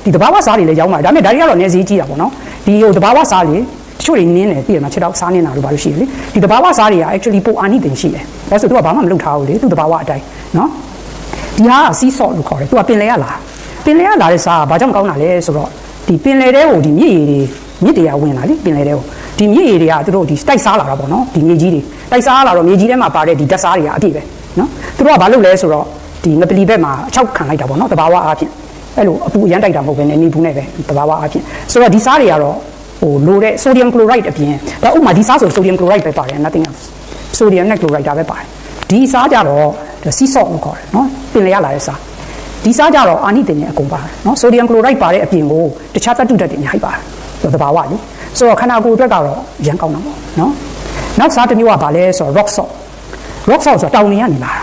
ဒီတဘာဝစားတွေလည်းရောင်းပါတယ်ဒါပေမဲ့ဒါတွေကတော့နေစည်းကြီးတာပေါ့နော်ဒီဟိုတဘာဝစားတွေတချို့တွေနင်းတယ်ပြည်မှာချက်တော့စားနေတာလို့ပါလို့ရှိတယ်လေဒီတဘာဝစားတွေက actually ပိုအာနိသင်ရှိတယ်ဒါဆိုသူကဘာမှမလုပ်ထားဘူးလေသူတဘာဝအတိုင်းနော်ဒီဟာက sea salt လို့ခေါ်တယ်သူကပင်လယ်ကလာတဲ့စားကဘာကြောင့်ကောင်းတာလဲဆိုတော့ဒီပင်လယ်ထဲကိုဒီမြစ်ရည်တွေမြစ်တွေကဝင်လာလေပင်လယ်ထဲကိုဒီမြစ်ရည်တွေကသူတို့ဒီတိုက်စားလာတာပေါ့နော်ဒီမြေကြီးတွေတိုက်စားလာတော့မြေကြီးထဲမှာပါတဲ့ဒီဓာတ်စားတွေကအပြည့်ပဲနော်သူတို့ကဘာလုပ်လဲဆိုတော့ဒီငပလီဘက်မှာအချောက်ခံလိုက်တာပေါ့နော်တဘာဝအားဖြင့်အဲ့လိုအပူအရန်တိုက်တာမဟုတ်ဘဲနဲ့နေဘူးနဲ့ပဲတဘာဝအားဖြင့်ဆိုတော့ဒီစားတွေကတော့ဟိုလိုတဲ့ sodium chloride အပြင်ဒါဥပမာဒီစားဆို sodium chloride ပဲပါတယ် nothing else sodium နဲ့ chloride ဒါပဲပါတယ်ဒီစားကြတော့ sea salt လို့ခေါ်တယ်နော်ပင်လယ်ရလာတဲ့စားဒီစားကြတော့အာနိသင်နဲ့အကုန်ပါတယ်နော် sodium chloride ပါတဲ့အပြင်ကိုတခြားသတ္တုဓာတ်တွေအများကြီးပါတယ်တဘာဝလေဆိုတော့ခန္ဓာကိုယ်အတွက်ကတော့ရန်ကောင်းတာပေါ့နော်နောက်စားတစ်မျိုးကဘာလဲဆိုတော့ rock salt ဆိုတာတောင်နေရနေလာတာ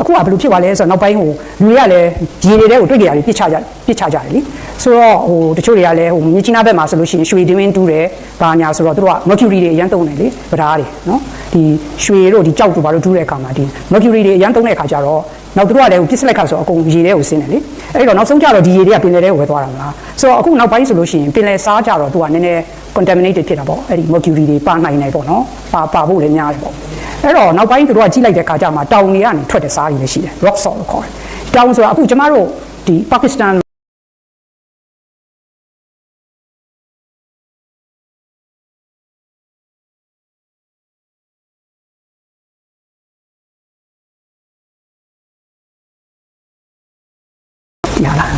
အခုကဘယ်လိုဖြစ်သွားလဲဆိုတော့နောက်ပိုင်းဟိုလူတွေကလည်းရေတွေထဲကိုတွေ့ကြရတယ်ပြစ်ချကြတယ်လေဆိုတော့ဟိုတချို့တွေကလည်းဟိုမြချင်းနာဘက်မှာဆိုလို့ရှိရင်ရွှေတွင်းတူးတယ်ဘာညာဆိုတော့သူတို့က mercury တွေအရန်သုံးတယ်လေဗဒါတွေနော်ဒီရွှေတို့ဒီကြောက်တို့ဘာလို့တူးတဲ့အခါမှာဒီ mercury တွေအရန်သုံးတဲ့အခါကျတော့နောက်သူတို့ကလည်းပြစ်စလိုက်ခါဆိုအကုန်ရေထဲကိုဆင်းတယ်လေအဲ့တော့နောက်ဆုံးကျတော့ဒီရေတွေကပင်လယ်ထဲကိုဝဲသွားတာမလားဆိုတော့အခုနောက်ပိုင်းဆိုလို့ရှိရင်ပင်လယ်စားကြတော့သူကနည်းနည်း contaminated ဖြစ်တာပေါ့အဲ့ဒီ mercury တွေပါနိုင်တယ်ပေါ့နော်ပါဖို့လည်းများတယ်ပေါ့အဲ့တော့နောက်ပိုင်းသူတို့ကကြီးလိုက်တဲ့ခါကျမှတောင်တွေကနေထွက်တဲ့စားတွေလည်းရှိတယ် rock salt လို့ခေါ်တယ်တောင်ဆိုတာအခုကျမတို့ဒီပါကစ္စတန်ရလား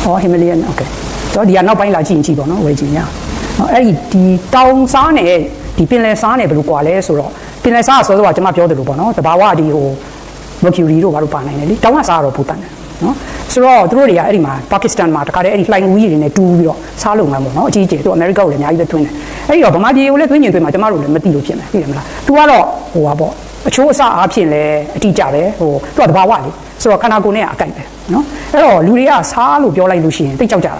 ဟော Himalayan okay တော့ဒီကနောက်ပိုင်းလာကြည့်ရင်ကြည့်ပေါ့နော်ဝယ်ကြည့်ရအောင်အဲ့ဒီတောင်စားနဲ့ဒီပင်လယ်စားနဲ့ဘယ်လိုကွာလဲဆိုတော့ပင်လယ်စားဆိုတော့ကျွန်မပြောတယ်လို့ပေါ့နော်တဘာဝဒီဟို mercury တို့ဘာလို့ပါနိုင်လဲလေတောင်ကစားတော့ပူတန်တယ်နော်ဆိုတော့သူတို့တွေကအဲ့ဒီမှာပါကစ္စတန်မှာတခါတည်းအဲ့ဒီလှိုင်ဝီးတွေနဲ့တူးပြီးတော့စားလုံမှာပေါ့နော်အကြီးကြီးသူအမေရိကကိုလည်းအများကြီးပဲတွင်းတယ်အဲ့ဒီတော့ဗမာပြည်ကိုလည်းတွင်းကျင်တွင်းမှာကျွန်မတို့လည်းမသိလို့ဖြစ်မယ်သိတယ်မလားသူကတော့ဟိုပါပေါ့အချိုးအစားအားဖြင့်လည်းအတိအကျပဲဟိုသူကတဘာဝလေဆိုတော့ခန္ဓာကိုယ်နဲ့အကိုက်ပဲနော်အဲ့တော့လူတွေကစားလို့ပြောလိုက်လို့ရှိရင်သိကြောက်ကြတာ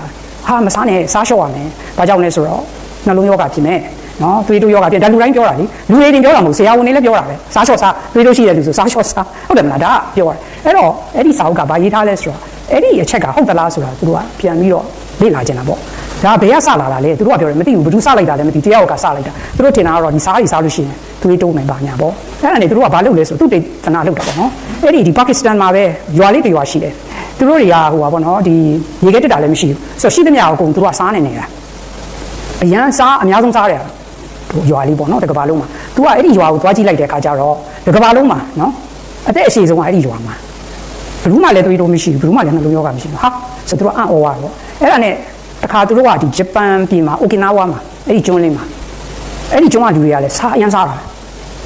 ဟာမစားနဲ့စားလျှော့ရမယ်ဘာကြောင့်လဲဆိုတော့နှလုံးရောဂါဖြစ်မယ်နော်သွေးတိုးယောဂဖြစ်ဒါလူတိုင်းပြောတာလေလူတွေတင်ပြောတာမဟုတ်ဆရာဝန်တွေလည်းပြောတာပဲစားလျှော့စားသွေးတိုးရှိတဲ့လူဆိုစားလျှော့စားဟုတ်တယ်မလားဒါကပြောရတယ်အဲ့တော့အဲ့ဒီစာအုပ်ကဘာရေးထားလဲဆိုတော့အဲ့ဒီအချက်ကဟုတ်သလားဆိုတာသူတို့ကပြန်ပြီးတော့လေ့လာကြတာပေါ့ဒါဘယ်ကစလာတာလဲသူတို့ကပြောတယ်မသိဘူးဘယ်သူစလိုက်တာလဲမသိတရားကစလိုက်တာသူတို့ထင်တာကတော့ဒီစားကြီးစားလို့ရှိရင်သွေးတိုးမယ်ပါညာပေါ့အဲ့ဒါနဲ့သူတို့ကဘာလုပ်လဲဆိုသူတေသနာလုပ်တာပေါ့နော်အဲ့ဒီပါကစ္စတန်မှာပဲရွာလေးတစ်ရွာရှိတယ်သူတို့တွေကဟိုပါပေါ့နော်ဒီရေခဲတက်တာလည်းမရှိဘူးဆိုတော့ရှိသမျှအကုန်သူတို့ကစားနေနေတာအရန်စားအများဆုံးစားတယ်ရွာလေးပေါ့နော်တကဘာလုံးမှာ तू ကအဲ့ဒီရွာကိုသွားကြည့်လိုက်တဲ့အခါကျတော့တကဘာလုံးမှာနော်အသက်အရှိဆုံးကအဲ့ဒီရွာမှာဘယ်သူမှလည်းတွေးလို့မရှိဘူးဘယ်သူမှလည်းနှလုံးရောဂါမရှိဘူးဟာဆိုတော့အံ့ဩသွားတော့အဲ့ဒါနဲ့တခါသူတို့ကဒီဂျပန်ပြည်မှာအိုကီနာဝါမှာအဲ့ဒီကျွန်းလေးမှာအဲ့ဒီကျွန်းကလူတွေကလည်းစားအရန်စားတာ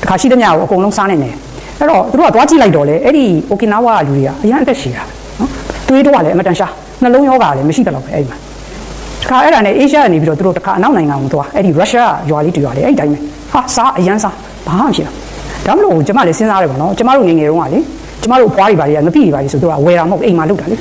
တခါရှိသမျှကိုအကုန်လုံးစားနေတယ်အဲ့တော့သူတို့ကသွားကြည့်လိုက်တော့လေအဲ့ဒီအိုကီနာဝါလူတွေကအရန်အသက်ရှည်တာနော်တွေးတော့လည်းအမတန်ရှာနှလုံးရောဂါလည်းမရှိတော့ပဲအဲ့ဒီမှာတခါအဲ့ဒါနဲ့အေရှားကနေပြီးတော့သူတို့တခါအနောက်နိုင်ငံကိုသွားအဲ့ဒီရုရှားရွာလေးတူရွာလေးအဲ့ဒီတိုင်းပဲဟာစားအရန်စားဘာမှမရှိဘူးဒါမလို့ကျမလည်းစဉ်းစားရတယ်ပေါ့နော်ကျမတို့ငယ်ငယ်တုန်းကလေကျမတို့အဖွားတွေပါတွေကငပိတွေပါတွေဆိုတော့ဝယ်တာမဟုတ်အိမ်မှာလုပ်တာလေ